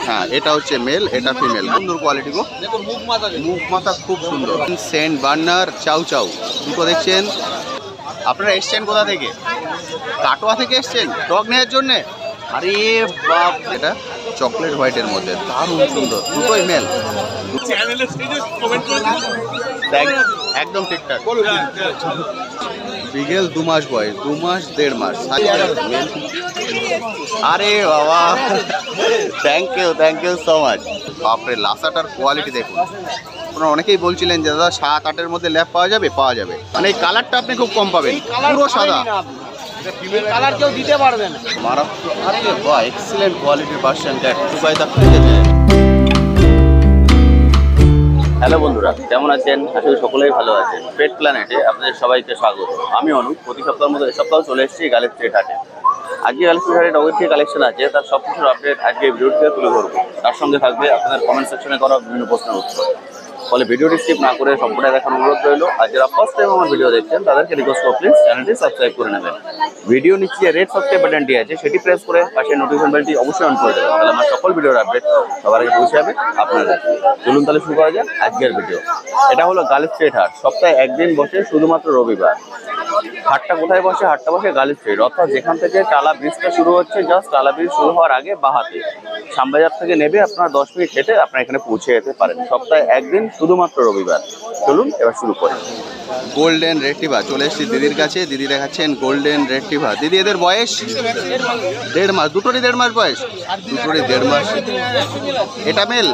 হ্যাঁ, এটা হচ্ছে মেল, এটা ফিমেল। সুন্দর কোয়ালিটি গো, মুখ মাথা খুব সুন্দর। সেন্ট বার্নার চাউ চাউ দুটো দেখছেন। আপনারা এসছেন কোথা থেকে? কাটোয়া থেকে এসছেন ডগ নেওয়ার জন্যে? আরে বাপ, এটা চকলেট হোয়াইটের মধ্যে দারুণ সুন্দর, দুটোই মেল। একদম ঠিকঠাক। বিগেল 2 মাস বয়স, 2 মাস 1.5 মাস। আরে বাবা, থ্যাংক ইউ সো মাচ। বাপরে, লাসাটার কোয়ালিটি দেখুন। আপনারা অনেকেই বলছিলেন যে দাদা 7-8-এর মধ্যে ল্যাব পাওয়া যাবে, পাওয়া যাবে। মানে এই কালারটা আপনি খুব কম পাবেন, পুরো সাদা কালার কেউ দিতে পারবে না। মারাত্মক। আরে বাহ, এক্সিলেন্ট কোয়ালিটির পার্সিয়ান ক্যাট। দুবাই দা পেয়ে গেছে। হ্যালো বন্ধুরা, কেমন আছেন? আশা করি সকলেই ভালো আছেন। পেট প্ল্যানেটে আপনাদের সবাইকে স্বাগত। আমি অনুপ। প্রতি সপ্তাহের মধ্যে এই সপ্তাহ চলে এসেছি গালের স্ট্রিট হাটে। আজকে গালের স্ট্রিট হাটে ডগের কি কালেকশন আছে তার সব কিছুর আপডেট আজকে ভিডিওটিতে তুলে ধরবো। তার সঙ্গে থাকবে আপনাদের কমেন্ট সেকশনে করা বিভিন্ন প্রশ্নের উত্তর। ফলে ভিডিওটি স্কিপ না করে সম্পূর্ণ দেখার অনুরোধ রইল। আর যারা ফার্স্ট টাইম আমার ভিডিও দেখছেন তাদেরকে রিকোয়েস্ট করব প্লিজ চ্যানেলটি সাবস্ক্রাইব করে নেবেন। ভিডিও নিচে যে রেড সাবস্ক্রাইব বাটনটি আছে সেটি প্রেস করে পাশে নোটিফিকেশন বেলটি অবশ্যই অন করে দেবেন। তাহলে আমার সকল ভিডিওর আপডেট সবার আগে পৌঁছে যাবে আপনাদের। চলুন তাহলে শুরু করা যাক আজকের ভিডিও। এটা হলো গালের স্ট্রিট হাট। সপ্তাহে একদিন বসে, শুধুমাত্র রবিবার। হাটটা কোথায় বসে? হাটটা বসে গালের স্ট্রিট, অর্থাৎ যেখান থেকে টালা ব্রিজটা শুরু হচ্ছে, জাস্ট টালা ব্রিজ শুরু হওয়ার আগে বাহাতে শ্যামবাজার থেকে নেবে আপনারা 10 মিনিট হেঁটে আপনারা এখানে পৌঁছে যেতে পারেন। সপ্তাহে একদিন, শুধুমাত্র রবিবার। চলুন এবার শুরু করি। গোল্ডেন রেট্রিভার চলে এসেছি দিদির কাছে। দিদি দেখাচ্ছেন গোল্ডেন রেট্রিভার। দিদি, এদের বয়স 1.5 মাস। দুটোরই 1.5 মাস বয়স, দুটোরই 1.5 মাস। এটা মেল?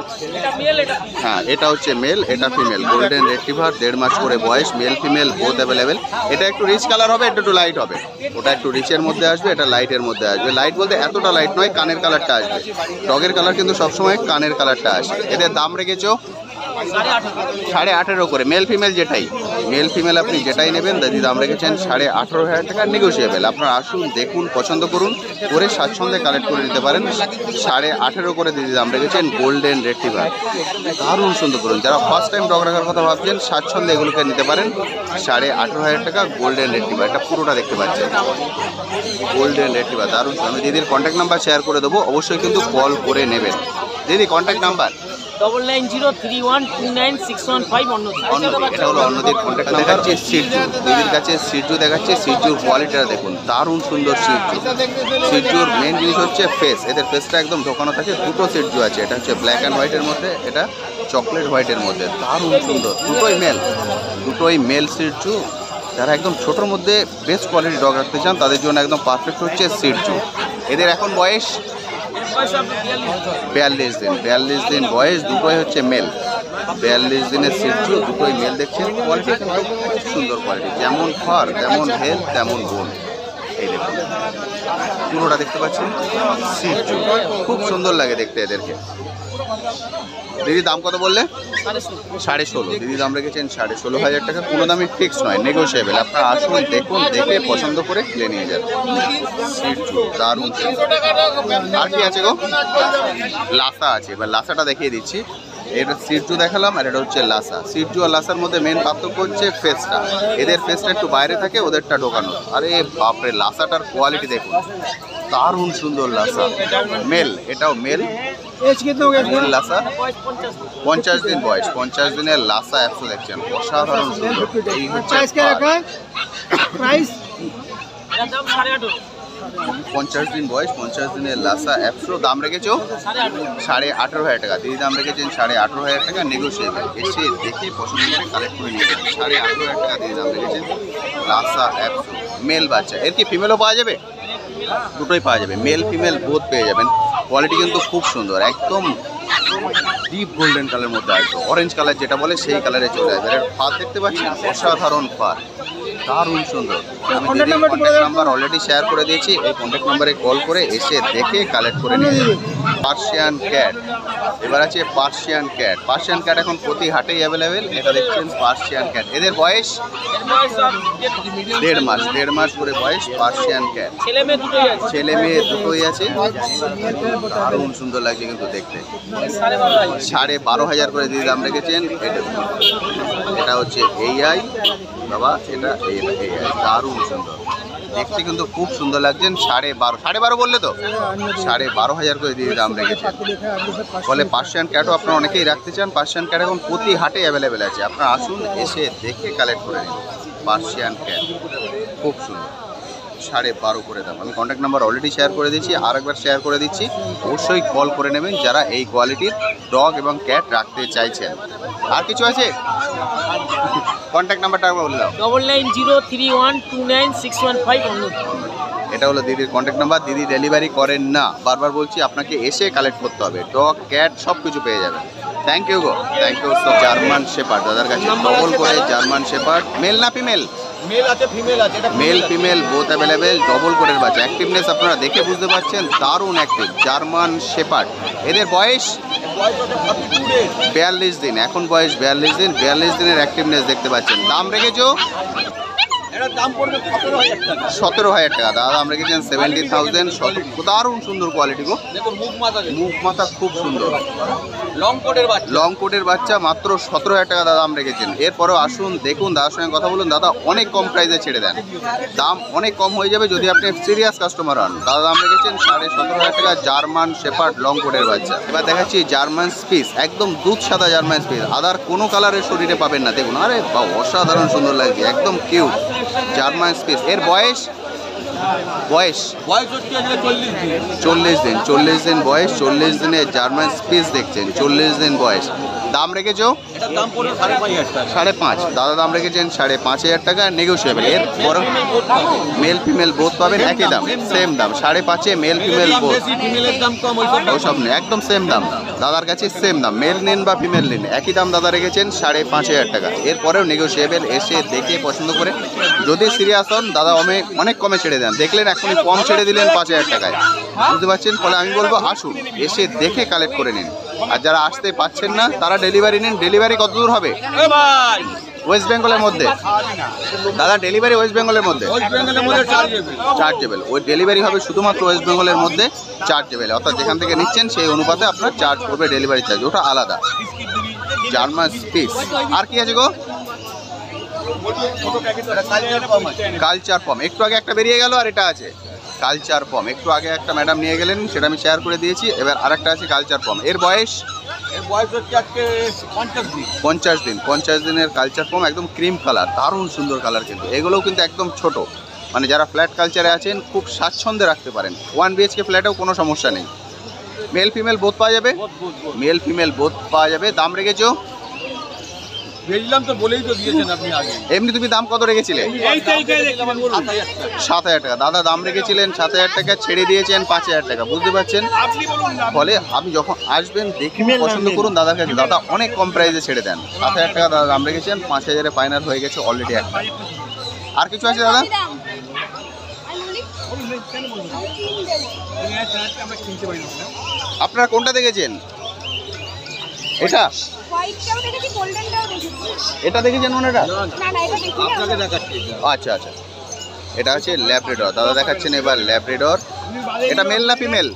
হ্যাঁ, এটা হচ্ছে মেল, এটা ফিমেল। গোল্ডেন রেট্রিভার, 1.5 মাস করে বয়স। Mail female both available. এটা একটু রিচ কালার হবে, একটু লাইট হবে। ওটা একটু রিচের মধ্যে আসবে, এটা লাইটের মধ্যে আসবে। লাইট বলতে এতটা লাইট নয়, কানের কালারটা আসবে। ডগের কালার কিন্তু সবসময় কানের কালারটা আসে। এদের দাম রেখেছো 18.5 করে। মেল ফিমেল যেটাই, মেল ফিমেল আপনি যেটাই নেবেন দিদি দাম রেখেছেন 18,500 টাকা। নেগোসিয়েবল। আপনারা আসুন, দেখুন, পছন্দ করুন, করে স্বাচ্ছন্দ্যে কালেক্ট করে নিতে পারেন। 18.5 করে দিদি দাম রেখেছেন গোল্ডেন রেট্রিভার। দারুণ সুন্দর করুন। যারা ফার্স্ট টাইম ডগ রাখার কথা ভাবছেন স্বাচ্ছন্দ্যে এগুলোকে নিতে পারেন। 18,500 টাকা গোল্ডেন রেট্রিভার। এটা পুরোটা দেখতে পাচ্ছেন গোল্ডেন রেট্রিভার, দারুণ। আমি দিদির কন্ট্যাক্ট নাম্বার শেয়ার করে দেবো, অবশ্যই কিন্তু কল করে নেবেন। দিদি কন্ট্যাক্ট নাম্বার 99031615 এটা হলো অন্যদের কন্ট্যাক্ট নাম্বার। দেখাচ্ছে সিরজু, দিদির কাছে সিরজু দেখাচ্ছে। সিরজুর কোয়ালিটিটা দেখুন, দারুণ সুন্দর সিরজু। সিরজুর মেন জিনিস হচ্ছে ফেস। এদের ফেসটা একদম ঢোকানো থাকে। দুটো সিরজু আছে, এটা হচ্ছে ব্ল্যাক অ্যান্ড হোয়াইটের মধ্যে, এটা চকলেট হোয়াইটের মধ্যে। দারুণ সুন্দর, দুটোই মেল সিরজু। যারা একদম ছোটোর মধ্যে বেস্ট কোয়ালিটি ডগ রাখতে চান তাদের জন্য একদম পারফেক্ট হচ্ছে সিরজু। এদের এখন বয়স 42 দিন বয়স। দুটোই হচ্ছে মেল। 42 দিনের সিরজু, দুটোই মেল। দেখছেন কোয়ালিটি খুব সুন্দর কোয়ালিটি। যেমন ফার তেমন হেলথ তেমন বোন। এই দেখুন পুরোটা দেখতে পাচ্ছেন সিরজু, খুব সুন্দর লাগে দেখতে এদেরকে। দিদি দাম কত বললে? 16.5। দিদি দাম রেখেছেন 16,500 টাকা। কোনো দামই ফিক্স নয়, নেগোসিয়েবল। আপনারা আসুন, দেখুন, দেখে পছন্দ করে কিনে নিয়ে যান। সিরজু দারুণ। আর কি আছে গো? লাসা আছে। এবার লাসাটা দেখিয়ে দিচ্ছি। এটা সিরজু দেখালাম, আর এটা হচ্ছে লাসা। সিরজু আর লাসার মধ্যে মেন পার্থক্য হচ্ছে ফেসটা। এদের ফেসটা একটু বাইরে থাকে, ওদেরটা ঢোকানো। আরে বাপরে, লাসাটার কোয়ালিটি দেখুন, দারুণ সুন্দর লাসা। মেল, এটাও মেল। লাসা 50 দিন বয়স, 50 দিনের লাসা 100 দেখছেন, অসাধারণ সুন্দর। এই হচ্ছে 50 দিন বয়স, 50 দিনের লাসা 100। দাম রেখেছো 18,500 টাকা। দিদি দাম রেখেছেন 18,500 টাকা, নেগোসিয়েবল। এসে দেখে পছন্দ করে কালেক্ট করে নিয়ে যাবেন। 18,500 টাকা দিদি দাম রেখেছেন লাসা 100। মেল বাচ্চা। এর কি ফিমেলও পাওয়া যাবে? দুটোই পাওয়া যাবে, মেল ফিমেল বোথ পেয়ে যাবেন। কোয়ালিটি কিন্তু খুব সুন্দর, একদম ডিপ গোল্ডেন কালারের মধ্যে আসবে। অরেঞ্জ কালার যেটা বলে সেই কালারে চলে আসবে। এর ফার দেখতে পাচ্ছেন, অসাধারণ ফার, দারুণ সুন্দর। আমি দিদির কন্ট্যাক্ট নাম্বার অলরেডি শেয়ার করে দিয়েছি। এই কন্ট্যাক্ট নাম্বারে কল করে এসে দেখে কালেক্ট করে নিয়ে যাবেন। Persian cat. এবার আছে পার্সিয়ান ক্যাট। পার্সিয়ান ক্যাট এখন প্রতি হাটেই অ্যাভেলেবেল। এটা দেখছেন পার্সিয়ান ক্যাট। এদের বয়স 1.5 মাস করে বয়স। পার্সিয়ান ক্যাট, ছেলে মেয়ে দুটোই আছে। দারুণ সুন্দর লাগছে কিন্তু দেখতে। 12,500 করে দিয়ে দাম রেখেছেন। এটা হচ্ছে AI বাবা, এটা AI, দারুণ সুন্দর। দেখতে কিন্তু খুব সুন্দর লাগছেন। 12.5 বললে তো 12.5 করে দিয়ে দাম রেখেছে। বলে পার্সিয়ান ক্যাটও আপনারা অনেকেই রাখতে চান। পার্সিয়ান ক্যাট এখন প্রতি হাটে অ্যাভেলেবেল আছে, আপনারা আসুন, এসে দেখে কালেক্ট করে নিন। পার্সিয়ান ক্যাট খুব সুন্দর, 12.5 করে দাম। আমি কন্ট্যাক্ট নাম্বার অলরেডি শেয়ার করে দিচ্ছি, আর একবার শেয়ার করে দিচ্ছি। অবশ্যই কল করে নেবেন যারা এই কোয়ালিটির ডগ এবং ক্যাট রাখতে চাইছেন। আর কিছু আছে? কন্ট্যাক্ট নাম্বারটা একবার বলে দাও। 9903129615 অন্যদি। এটা হলো দিদির কন্ট্যাক্ট নাম্বার। দিদি ডেলিভারি করেন না, বারবার বলছি, আপনাকে এসে কালেক্ট করতে হবে। ডগ ক্যাট সব কিছু পেয়ে যাবেন। থ্যাংক ইউ গো, thank you. So German Shepherd দাদার কাছে ডবল করে জার্মান শেপার্ড, মেল না ফিমেল? মেল আছে, ফিমেল আছে। এটা male female both available, double কোটের বাচ্চা। অ্যাক্টিভনেস আপনারা দেখে বুঝতে পারছেন, দারুণ অ্যাক্টিভ জার্মান শেপার্ড। এদের বয়স 42 দিন, এখন বয়স 42 দিন। 42 দিনের অ্যাক্টিভনেস দেখতে পাচ্ছেন। দাম রেখেছো? এটার দাম পড়বে 17,000 টাকা। 17,000 টাকা। দাদা দাম রেখেছেন 70,000। দারুণ সুন্দর কোয়ালিটি গো। দেখুন মুখ মাথা, মুখ মাথা খুব সুন্দর। লং কোটের বাচ্চা। লং কোটের বাচ্চা, মাত্র 17,000 টাকা দাদা দাম রেখেছেন। এরপরেও আসুন, দেখুন, দাদার সঙ্গে কথা বলুন। দাদা অনেক কম প্রাইসে ছেড়ে দেন, দাম অনেক কম হয়ে যাবে যদি আপনি সিরিয়াস কাস্টমার হন। দাদা দাম রেখেছেন 17,500 টাকা, জার্মান শেপার্ড লং কোটের বাচ্চা। এবার দেখাচ্ছি জার্মান স্পিস, একদম দুধ সাদা জার্মান স্পিস, আদার কোনো কালারের শরীরে পাবেন না। দেখুন, আরে বা অসাধারণ সুন্দর লাগছে, একদম কিউট জার্মান স্পিস। এর বয়স হচ্ছে 40 দিন। 40 দিন বয়স। 40 দিনে জার্মান স্পিস দেখছেন, 40 দিন বয়স। দাম রেখেছো? এটার দাম পড়বে 5,500 টাকা। 5.5। দাদা দাম রেখেছেন 5,500 টাকা, নেগোশিয়েবল। এর বড় মেল ফিমেল বোথ পাবেন একই দাম, সেম দাম। 5.5 মেল ফিমেল বোথ। বেশি ফিমেলের দাম কম, ওসব নেই, একদম সেম দাম। দাদার কাছে সেম দাম, মেল নিন বা ফিমেল নিন একই দাম। দাদা রেখেছেন 5,500 টাকা। এরপরেও নেগোশিয়েবল, এসে দেখে পছন্দ করে যদি সিরিয়াস হন দাদা অনেক কমে ছেড়ে দেন। দেখলেন এখনই কম ছেড়ে দিলেন 5,000 টাকায়, বুঝতে পারছেন? ফলে আমি বলবো আসুন, এসে দেখে কালেক্ট করে নিন। আর যারা আসতে পাচ্ছেন না তারা ডেলিভারি নিন। ডেলিভারি কত দূর হবে? ওয়েস্ট বেঙ্গলের মধ্যে। দাদা ডেলিভারি ওয়েস্ট বেঙ্গলের মধ্যে চার্জেবল। ওই ডেলিভারি হবে শুধুমাত্র ওয়েস্ট বেঙ্গলের মধ্যে চার্জেবল, অর্থাৎ যেখান থেকে নিচ্ছেন সেই অনুপাতে আপনার চার্জ করবে ডেলিভারি চার্জ, ওটা আলাদা। German spitz. আর কি আছে গো? কালচার পম, একটু আগে একটা বেরিয়ে গেল, আর এটা আছে কালচার পম। একটু আগে একটা ম্যাডাম নিয়ে গেলেন, সেটা আমি শেয়ার করে দিয়েছি। এবার আরেকটা আছে কালচার পম। এর বয়স হচ্ছে আজকে 50 দিন। 50 দিনের কালচার পম, একদম ক্রিম কালার, দারুণ সুন্দর কালার। কিন্তু এগুলোও কিন্তু একদম ছোট, মানে যারা ফ্ল্যাট কালচারে আছেন খুব স্বাচ্ছন্দ্যে রাখতে পারেন। 1 BHK ফ্ল্যাটেও কোনো সমস্যা নেই। মেল ফিমেল বোথ পাওয়া যাবে, মেল ফিমেল বোথ পাওয়া যাবে। দাম রেখেছো? ভেজলাম তো, বলেই তো দিয়েছেন আপনি আগে। এমনি তুমি দাম কত রেখেছিলে? 7,000 টাকা। দাদা দাম রেখেছিলেন 7,000 টাকা, ছেড়ে দিয়েছেন 5,000 টাকা, বুঝতে পারছেন? ফলে আপনি যখন আসবেন দেখে পছন্দ করুন দাদার কাছে। দাদা অনেক কম প্রাইসে ছেড়ে দেন। 7,000 টাকা দাদা দাম রেখেছেন, 5,000-এ ফাইনাল হয়ে গেছে অলরেডি একটা। আর কিছু আছে দাদা? আপনারা কোনটা দেখেছেন? এটা এটা দেখেছেন মনে? এটা আচ্ছা আচ্ছা, এটা হচ্ছে ল্যাব্রাডর। দাদা দেখাচ্ছেন এবার ল্যাব্রাডর। এটা মেল না ফিমেল?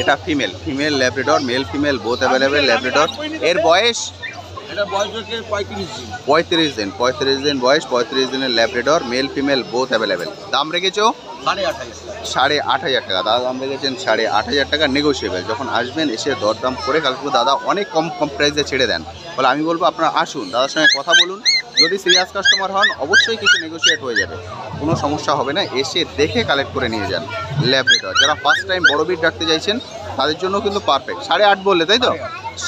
এটা female. Female Labrador, mail female both available Labrador. এর বয়স? এটা বয়স হচ্ছে 35 দিন। 35 দিন বয়স। 35 দিনের Labrador, mail female both available. দাম রেখেছো? 8,500 টাকা। দাদা দাম রেখেছেন 8,500 টাকা, নেগোশিয়েবল। যখন আসবেন এসে দরদাম করে কালকে দাদা অনেক কম প্রাইসে ছেড়ে দেন। ফলে আমি বলবো আপনারা আসুন, দাদার সঙ্গে কথা বলুন। যদি সিরিয়াস কাস্টমার হন অবশ্যই কিছু নেগোশিয়েট হয়ে যাবে, কোনো সমস্যা হবে না। এসে দেখে কালেক্ট করে নিয়ে যান ল্যাব্রাডর। যারা ফার্স্ট টাইম বড় বিট রাখতে চাইছেন তাদের জন্য কিন্তু পারফেক্ট। 8.5 বললে তাই তো?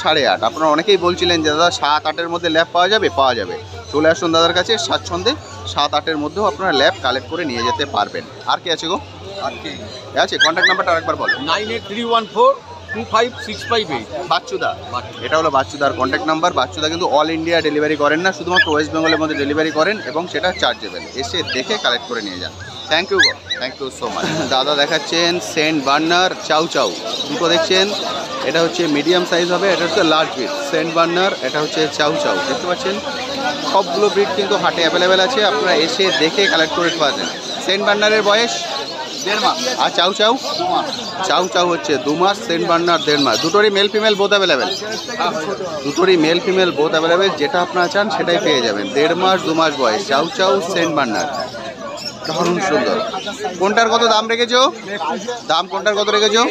8.5। আপনারা অনেকেই বলছিলেন যে দাদা 7-8-এর মধ্যে ল্যাব পাওয়া যাবে। পাওয়া যাবে, চলে আসুন দাদার কাছে স্বাচ্ছন্দ্যে। 7-8-এর মধ্যেও আপনারা ল্যাব কালেক্ট করে নিয়ে যেতে পারবেন। আর কি আছে গো? আছে কন্ট্যাক্ট নাম্বারটা আরেকবার বলো। 9831425658। বাচ্চুদা, এটা হলো বাচ্চুদার কন্ট্যাক্ট নাম্বার। বাচ্চুদা কিন্তু অল ইন্ডিয়া ডেলিভারি করেন না, শুধুমাত্র ওয়েস্ট বেঙ্গলের মধ্যে ডেলিভারি করেন এবং সেটা চার্জেবল। এসে দেখে কালেক্ট করে নিয়ে যান। থ্যাংক ইউ গো, থ্যাংক ইউ সো মাচ। দাদা দেখাচ্ছেন সেন্ট বার্নার চাউ চাউ, দুটো দেখছেন। এটা হচ্ছে মিডিয়াম সাইজ হবে, এটা হচ্ছে লার্জ ব্রিড। সেন্ট বার্নার, এটা হচ্ছে চাউ চাউ, দেখতে পাচ্ছেন। সবগুলো ব্রিড কিন্তু হাটে অ্যাভেলেবেল আছে, আপনারা এসে দেখে কালেক্ট করে পাবেন। সেন্ট বার্নারের বয়স 1.5 মাস, আর চাউ চাউ 2 মাস। চাউ চাউ হচ্ছে 2 মাস, সেন্ট বার্নার 1.5 মাস। দুটোরই মেল ফিমেল বোথ অ্যাভেলেবেল, দুটোরই মেল ফিমেল বোথ অ্যাভেলেবেল। যেটা আপনারা চান সেটাই পেয়ে যাবেন। 1.5 মাস 2 মাস বয়স চাউ চাউ সেন্ট বার্নার। দারুণ সুন্দর। কোনটার কত দাম রেখেছো? দাম কোনটার কত রেখেছো?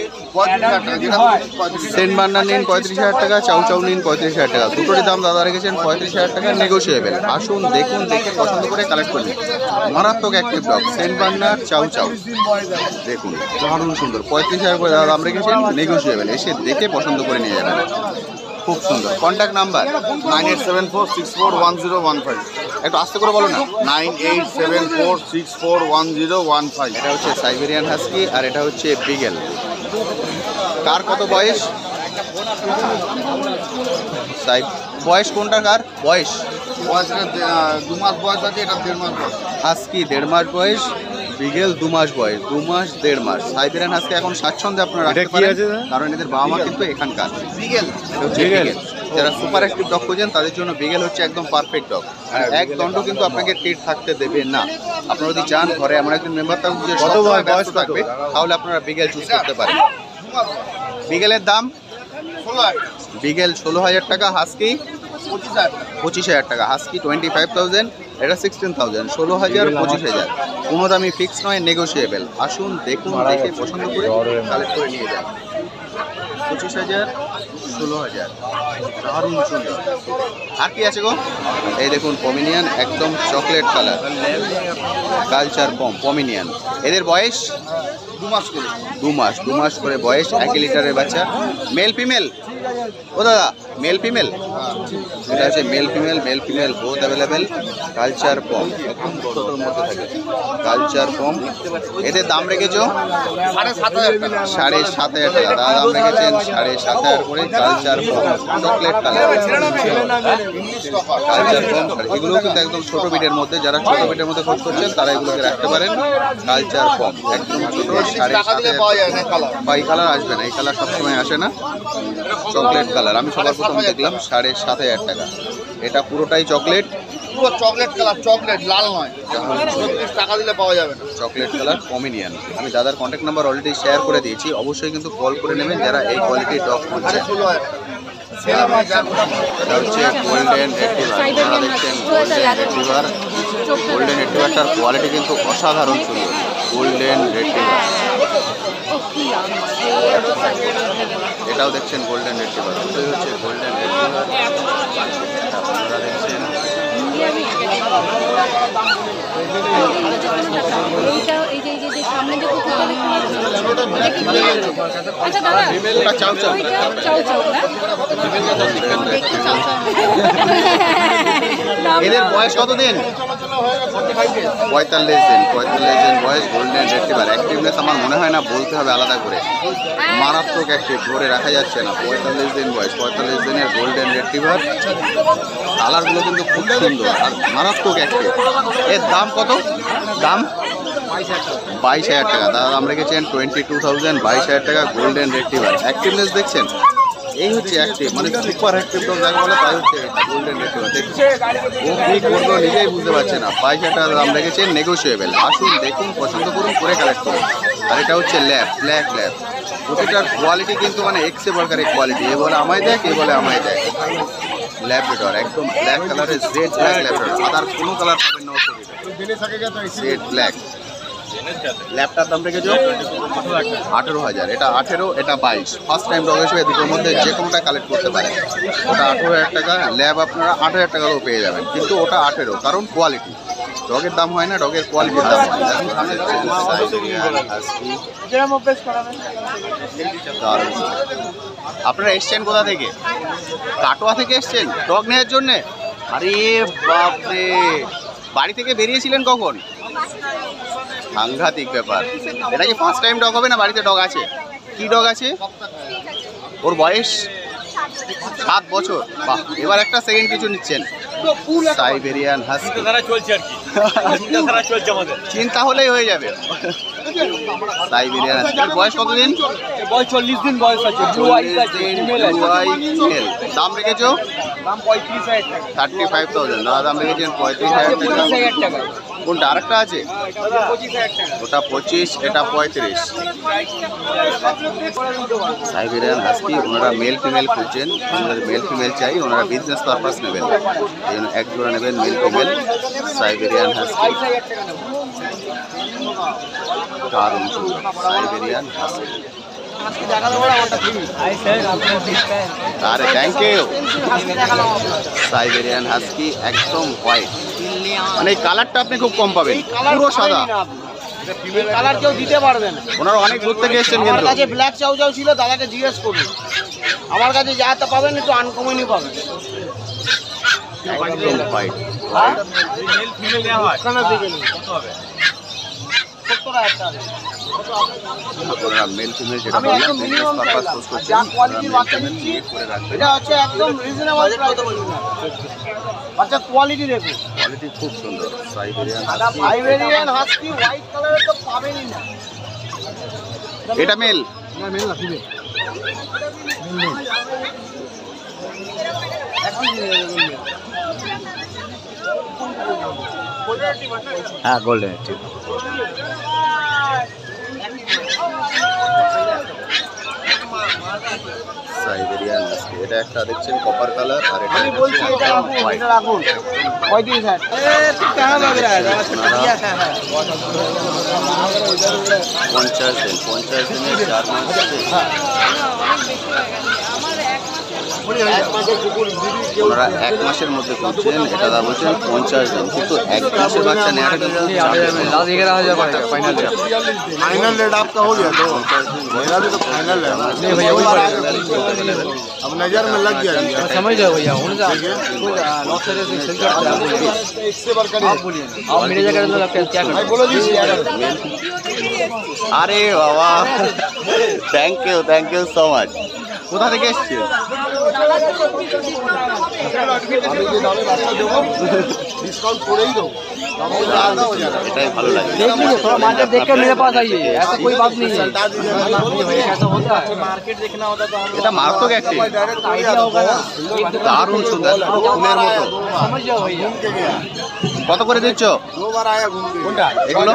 সেন্ট বার্নার নিন 35,000 টাকা, চাউ চাউ নিন 35,000 টাকা। দুটোরই দাম দাদা রেখেছেন 35,000 টাকা, নেগোসিয়েবল। আসুন দেখুন, দেখে পছন্দ করে কালেক্ট করুন। মারাত্মক অ্যাক্টিভ ডগ সেন্ট বার্নার চাউ চাউ, দেখুন দারুণ সুন্দর। 35,000 করে দাদা দাম রেখেছেন, নেগোসিয়েবল। এসে দেখে পছন্দ করে নিয়ে যাবেন। খুব সুন্দর। Contact number 9874641015। একটু আস্তে করে বলো না। 9874641015। এটা হচ্ছে সাইবেরিয়ান হাস্কি আর এটা হচ্ছে বিগেল। কার কত বয়স? বয়স কোনটা কার বয়স? বয়সটা 2 মাস বয়স আছে, এটা 1.5 মাস বয়স। হাস্কি 1.5 মাস বয়স, বিগেল 2 মাস বয়স। 2 মাস 1.5 মাস। সাইবেরিয়ান হাস্কি এখন স্বাচ্ছন্দ্যে আপনারা রাখতে পারেন, কারণ এদের বাবা মা কিন্তু এখানকার। বিগেল এটা হচ্ছে বিগেল। যারা সুপার অ্যাক্টিভ ডগ খোঁজেন তাদের জন্য বিগেল হচ্ছে একদম পারফেক্ট ডগ। এক দণ্ড কিন্তু আপনাকে ট্রিট থাকতে দেবে না। আপনারা যদি চান ঘরে এমন একজন মেম্বার থাকুন যে সবসময় ব্যস্ত থাকবে, তাহলে আপনারা বিগেল চুজ করতে পারেন। বিগেলের দাম 16,000 বিগেল 16,000 টাকা, হাস্কি 25,000 25,000 টাকা। হাস্কি 25,000, এটা 16,000। 16,000 25,000, কোনো দামই ফিক্স নয়, নেগোসিয়েবল। আসুন দেখুন, দেখে পছন্দ করে কালেক্ট করে নিয়ে যান। 25,000, 16,000, দারুণ সুন্দর। আর কি আছে গো? এই দেখুন পমিনিয়ান, একদম চকলেট কালার, কালচার পমিনিয়ান। এদের বয়স 2 মাস করে। 2 মাস করে বয়স। 1 লিটারের বাচ্চা। Male female? ও দাদা মেল ফিমেল? এটা হচ্ছে male female both available. Culture পম, একদম ছোটোর মধ্যে থাকে, কালচার পম। এদের দাম রেখেছো 7,500 টাকা। 7,500 টাকা। দাদা দাম রেখেছেন 7,500 করে। কালচার পম, চকলেট কালার, কালচার পম। এগুলো কিন্তু একদম ছোট বিটের মধ্যে, যারা ছোট বিটের মধ্যে খোঁজ করছেন তারা এগুলোকে রাখতে পারেন। কালচার পম একদম ছোট, 7,500 পাওয়া যায় না কালার। বা এই কালার আসবে না, এই কালার সবসময় আসে না, চকলেট কালার। আমি সবার প্রথম দেখলাম 7,500 টাকা। এটা পুরোটাই চকলেট, পুরো চকলেট কালার, চকলেট লাল নয়। 36 টাকা দিলে পাওয়া যাবে না। Chocolate colour Pomeranian. আমি দাদার কন্ট্যাক্ট নাম্বার অলরেডি শেয়ার করে দিয়েছি, অবশ্যই কিন্তু কল করে নেবেন যারা এই কোয়ালিটির ডগ খুঁজছে। 16,000 এটা হচ্ছে গোল্ডেন রেট্রিভার। আপনারা দেখছেন গোল্ডেন রেট্রিভার। গোল্ডেন রেট্রিভারটার কোয়ালিটি কিন্তু অসাধারণ সুন্দর। গোল্ডেন রেট্রিভার, এটাও দেখছেন গোল্ডেন রেট্রিভার। দুটোই হচ্ছে গোল্ডেন রেট্রিভার। আপনারা দেখছেন ওটা চাউ চাউ। এদের বয়স কতদিন? 45 দিন। 45 দিন বয়স, গোল্ডেন রেট্রিভার। অ্যাক্টিভনেস আমার মনে হয় না বলতে হবে আলাদা করে, মারাত্মক অ্যাক্টিভ, ধরে রাখা যাচ্ছে না। 45 দিন বয়স, 45 দিনের গোল্ডেন রেট্রিভার। কালারগুলো কিন্তু খুব সুন্দর আর মারাত্মক অ্যাক্টিভ। এর দাম কত? দাম 22,000 টাকা। দাদা দাম রেখেছেন 22,000, 22,000 টাকা। Golden retriever. অ্যাক্টিভনেস দেখছেন, এই হচ্ছে অ্যাক্টিভ, মানে সুপার অ্যাক্টিভ ডগ যাকে বলে তাই হচ্ছে গোল্ডেন রেট্রিভার। দেখুন ও কী করবো নিজেই বুঝতে পারছে না। 22,000 টাকা দাম রেখেছেন, নেগোসিয়েবল। আসুন দেখুন, পছন্দ করুন, করে কালেক্ট করুন। আর এটা হচ্ছে ল্যাব, ব্ল্যাক ল্যাব। প্রতিটার কোয়ালিটি কিন্তু মানে এক্সে বর্কারের কোয়ালিটি। এ বলে আমায় দেখ, এ বলে আমায় দেখ। ল্যাবরেটর, একদম ব্ল্যাক কালারের, জেড ব্ল্যাক ল্যাবরেটর। আদার কোনো কালার পাবেন না, জেড ব্ল্যাক। ল্যাপটার দাম রেখেছো 18,000। এটা 18, এটা 22। ফার্স্ট টাইম ডগ হিসেবে দুটোর মধ্যে যে কোনোটা কালেক্ট করতে পারেন। ওটা 18,000 টাকা, ল্যাব আপনারা 8,000 টাকাও পেয়ে যাবেন, কিন্তু ওটা 18, কারণ কোয়ালিটি। ডগের দাম হয় না, ডগের কোয়ালিটির দাম হয়। আপনারা এসছেন কোথা থেকে? কাটোয়া থেকে এসছেন ডগ নেওয়ার জন্যে? আরে বাপরে, বাড়ি থেকে বেরিয়েছিলেন কখন? সাংঘাতিক ব্যাপার। এটা কি ফার্স্ট টাইম ডগ হবে না বাড়িতে ডগ আছে? কি ডগ আছে? ওর বয়স 7 বছর। বাহ, এবার একটা সেকেন্ড কিছু নিচ্ছেন। সাইবেরিয়ান হাস্কি চিন্তা হলেই হয়ে যাবে। Siberian husky. বয়স কতদিন? বয়স 40 দিন বয়স আছে। দাম রেখেছো? দাম 35,000 টাকা। 35,000। দাদা দাম রেখেছেন 35,000 টাকা। কোনটা আরেকটা আছে? ওটা 25, এটা 35। সাইবেরিয়ান হাস্কি ওনারা মেল ফিমেল খুঁজছেন, ওনাদের মেল ফিমেল চাই, ওনারা বিজনেস পারপাস নেবেন, এই জন্য এক জোড়া নেবেন মেল ফিমেল সাইবেরিয়ান হাস্কি। দারুণ সুন্দর সাইবেরিয়ান হাস্কি। আরে থ্যাংক ইউ। সাইবেরিয়ান হাস্কি একদম হোয়াইট, মানে এই কালারটা আপনি খুব কম পাবেন, পুরো সাদা। কালার কেউ দিতে পারবে না। ওনারা অনেক দূর থেকে এসেছেন আমার কিন্তু। কাছে ব্ল্যাক চাউ চাউ ছিল, দাদাকে জিজ্ঞেস করুন। আমার কাছে যা তা পাবেন একটু আনকমনই পাবেন। একদম হোয়াইট। ওখানে দেখে নিন। 70,000 টাকা। ওনারা মেল ফিমেল যেটা আমি বললাম একদম বিজনেস minimum পারপাস চাই। ইউজ করছেন, যা ওনারা quality মেল বাচ্চা ফিমেল দিচ্ছি, নিয়ে করে রাখবেন। এটা হচ্ছে একদম রিজনেবল প্রাইস। বাচ্চা কোয়ালিটি দেখুন। কোয়ালিটি খুব সুন্দর। সাইবেরিয়ান সাইবেরিয়ান হাস্কি হোয়াইট কালারের তো পাবেনই না। এটা মেল। হ্যাঁ গোল্ডেন ঠিক। সাইবেরিয়ান হাস্কি এটা একটা দেখছেন কপার কালার, আর এটা আমি বলছি এটা রাখুন, এটা রাখুন 35,000। 50 দিন 50 দিনের 4 মাস ওনারা 1 মাসের মধ্যে করছেন, এটা দাম হচ্ছে 50 দিন, কিন্তু 1 মাসের বাচ্চা নেওয়াটা কিন্তু फाइनल रेट। फाइनल रेट आपका हो गया तो मेरा भी तो फाइनल है। नहीं भैया वही पड़ेगा। अब नजर में लग गया समझ जाओ भैया उनका लॉस से सेल करता है। इससे बढ़कर आप बोलिए आप मेरे जगह मतलब क्या भाई बोलो जी আরে বাবা থ্যাংক ইউ সো মাচ। কোথা থেকে এসেছেন? আমি যে দামে বাচ্চা দেবো ডিসকাউন্ট করেই দেবো। এটাই ভালো লাগে। देखिए थोड़ा मार्केट देख कर मेरे पास आइए, ऐसा कोई बात नहीं है। कैसा होता है मार्केट देखना होता तो हम এটা মারাত্মক একটি आइडिया होगा ना। দারুণ সুন্দর পুরো ফুলের মতো। समझ जाओ भैया। কত করে দিচ্ছ 2 बार आया घूम के कोनটা এগুলো?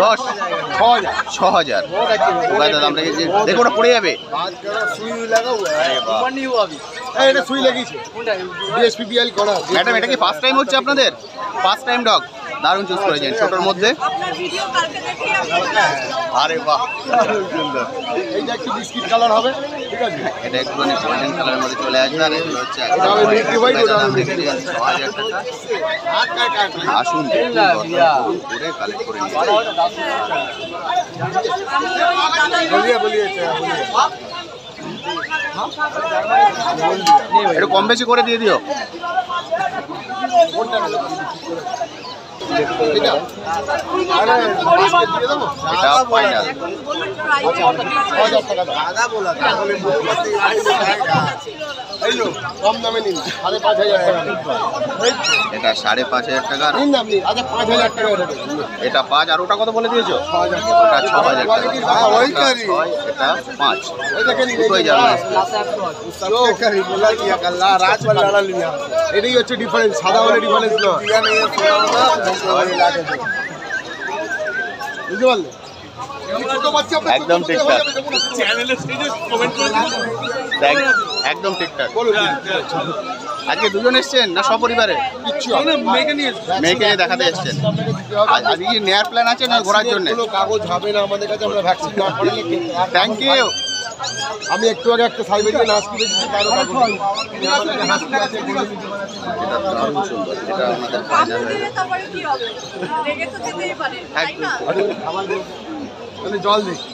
10 6000 6000 দাম রেখেছি। দেখো ওটা পড়ে যাবে। बात करो सुई लगा हुआ है। ऊपर नहीं हुआ अभी। এটা সুই লাগিয়েছে ডিএসপিপিএল করা। ম্যাডাম এটা কি ফার্স্ট টাইম হচ্ছে আপনাদের? ফার্স্ট টাইম ডগ দারুণ চুজ করেছেন ছোটর মধ্যে। আপনার ভিডিও কালকে দেখি আমরা আরে বাহ সুন্দর। এইটা একটু বিস্কিট কালার হবে, ঠিক আছে? এটা একটুখানি গোল্ডেন কালারের মধ্যে চলে আসবে, আর এগুলো হচ্ছে ওটা হবে মিল্কি হোয়াইট, ওটা হবে দাম মিল্কি রেখেছি 6000 টাকা। আসুন দেখুন করে কালেক্ট করে নিয়ে যান। বলিয়ে বলিয়ে একটু কম বেশি করে দিয়ে দিও। এটা আরে বাস্কেট দিয়ে দেবো। এটা ফাইনাল। বলুন প্রাইস 6000 টাকা দাদা বলা তাহলে এই লো কম দামে নিন 5500 টাকা এটা 5500 টাকা, নিন আপনি। আচ্ছা 5000 টাকা এটা 5, আর ওটা কত বলে দিয়েছো? 6000 ওটা 6000 টাকা। হ্যাঁ ওই এটা করি 6, এটা 5। এই দেখেন দুটোই যাবে। सबके करी बोला कि अल्लाह रात में लड़ा लिया। এটাই হচ্ছে ডিফারেন্স, সাদা হলে ডিফারেন্স না। दिया नहीं है सोना होगा वही ला के दे। বুঝতে পারলে? ছোট বাচ্চা আপনার একদম ছোট ঠিকঠাক। হয়ে যাবে, চ্যানেলে কমেন্ট করে একদম ঠিকঠাক। বলুন আজকে দুজন এসেছেন না সপরিবারে? কিচ্ছু হবে না। মেয়েকে নিয়ে দেখাতে এসেছেন। আজকে কি নেয়ার প্ল্যান আছে না ঘোরার জন্য? কোনো কাগজ হবে না আমাদের কাছে, আমরা ভ্যাকসিন না করালে থ্যাংক ইউ। আমি একটু আগে একটা সাইবেরিয়ান হাস্কি দেখেছি, তারও কাগজ নেই। আমাদের কাছে হাস্কি আছে, বলে দিতে পারে। এটা দারুণ সুন্দর। এটা আমাদের কাপড় দিলে তারপরে কি হবে রেগে তো দিতেই পারে তাই না তাহলে জল দেখি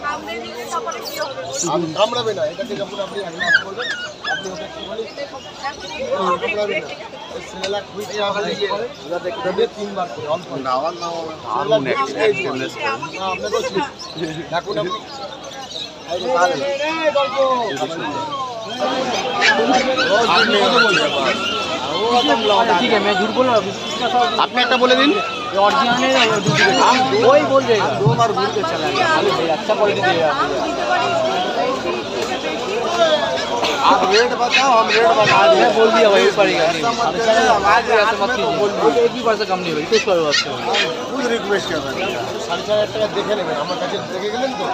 কামড়ে দিলে তারপরে কি হবে কামড়াবে না। এটাকে যখন আপনি অ্যাডভান্স করবেন, আপনি ওটা কি বলে কামড়াবে না। স্মেলা কুইক আমাদের ওটা দেখবে 3 বার করে অল্প না। দারুণ experience না আপনাকে দেখুন আপনি ठीक है मैं झूठ बोल रहा हूँ। আপনি একটা বলে দিন। ओरिजिनल है हम वही बोल देगा 2 बार घूर के चला गया। अच्छा क्वालिटी देगा। দিতে পারি आप रेट बताओ, हम रेट बता मैं दिए। बोल दिया भाई ऊपर ही करनी है। आज ऐसे मत कीजिए, एक भी पैसा कम नहीं होगी, कुछ करो आपसे। खुद रिक्वेस्ट कर रहे हैं 4,500 টাকা দেখে নেবেন আমার কাছে দেখে গেলেন তো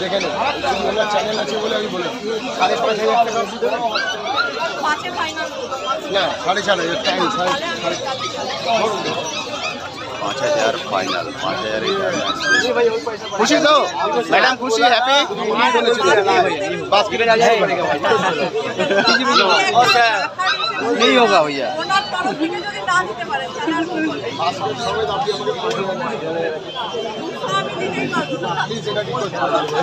দেখে নেবেন আমার চ্যানেল আছে বলে আমি বলে 5,500 টাকা বেশি দেবেন পাঁচে ফাইনাল না 4,500 টাইম 5,000 फाइनल 5,000 खुशी तो मैडम खुशी हैप्पी बास्केट आ जाए पड़ेगा भाई। नहीं होगा भैया। ওনার তরফ থেকে যদি না দিতে পারেন তাহলে আর কোনো বলে। আমি দিতেই পারবো না।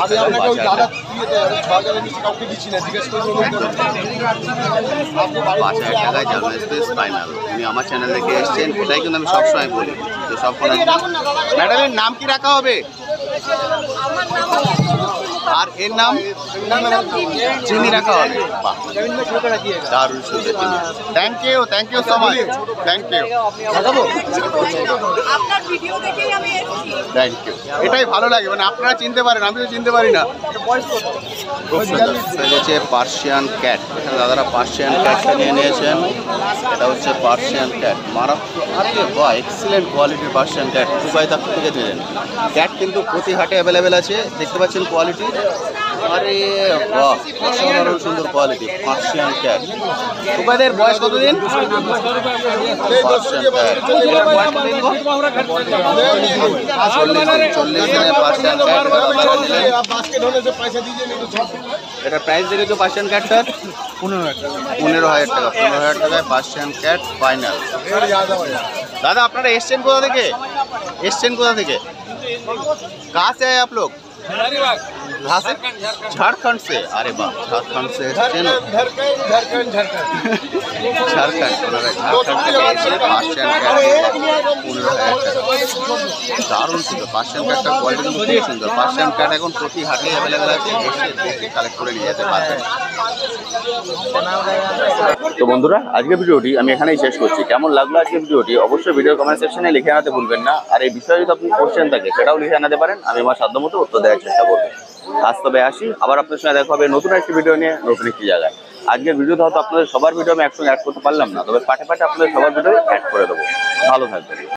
আমি আপনাকে ওই দাদা দিয়ে 6,000 এর নিচে কাউকে দিচ্ছি না জিজ্ঞেস করুন 5,000 টাকায় জার্মান স্পেস ফাইনাল। উনি আমার চ্যানেল থেকে এসেছেন, ওটাই কিন্তু আমি সবসময় বলি যে সব ফোন ম্যাডামের নাম কি রাখা হবে আমার নাম আর এর নাম চিনি রাখা হবে? বাহ, দারুণ সুন্দর চিনি। Thank you so much, thank you আপনার ভিডিও দেখেই আমি এসেছি। Thank you. এটাই ভালো লাগে, মানে আপনারা চিনতে পারেন, আমি তো চিনতে পারি না। খুব সুন্দর হয়েছে পার্সিয়ান ক্যাট। এখানে দাদারা পার্সিয়ান ক্যাটটা নিয়ে নিয়েছেন। এটা হচ্ছে পার্সিয়ান ক্যাট, মারাত্মক। আরে বাহ, এক্সিলেন্ট কোয়ালিটির পার্সিয়ান ক্যাট। দুবাই থেকে দিলেন ক্যাট কিন্তু প্রতি হাটে অ্যাভেলেবেল আছে, দেখতে পাচ্ছেন কোয়ালিটি। আরে বাহ, অসাধারণ সুন্দর কোয়ালিটি পার্সিয়ান ক্যাট। দুবাইদের বয়স কতদিন? পার্সিয়ান ক্যাট 40 দিনে পার্সিয়ান ক্যাট। बास्केट होने से पैसा दीजिए नहीं तो छाप এটা প্রাইস দেখেছো পার্সিয়ান ক্যাটটার? 15,000 টাকা। 15,000 টাকায় পার্সিয়ান ক্যাট ফাইনাল। रेट ज्यादा हो जाए दादा আপনারা এসছেন কোথা থেকে? कहाँ से आए आप लोग? कहाँ से? झारखंड से। अरे वाह, झारखंड से एसছেন। झरकन झारखंड ওনারা ঝাড়খণ্ড থেকে এসে পার্সিয়ান ক্যাট 15,000 টাকা। দারুণ সুন্দর পার্সিয়ান ক্যাটটার কোয়ালিটি কিন্তু খুব সুন্দর। পার্সিয়ান ক্যাট এখন প্রতি হাটে অ্যাভেলেবেল আছে, এসে দেখে কালেক্ট করে নিয়ে যেতে পারবেন। তো বন্ধুরা, আজকের ভিডিওটি আমি এখানেই শেষ করছি। কেমন লাগলো আজকের ভিডিওটি অবশ্যই ভিডিও কমেন্ট সেকশনে লিখে আনাতে ভুলবেন না। আর এই বিষয়ে যদি আপনার কোশ্চেন থাকে সেটাও লিখে আনাতে পারেন, আমি আমার সাধ্যমতো উত্তর দেওয়ার চেষ্টা করবো। আজ তবে আসি, আবার আপনার সঙ্গে দেখা হবে নতুন একটি ভিডিও নিয়ে, নতুন একটি জায়গায়। আজকের ভিডিওতে হয়তো আপনাদের সবার ভিডিও আমি একসঙ্গে অ্যাড করতে পারলাম না, তবে পাটে পাটে আপনাদের সবার ভিডিও অ্যাড করে দেবো। ভালো থাকবেন।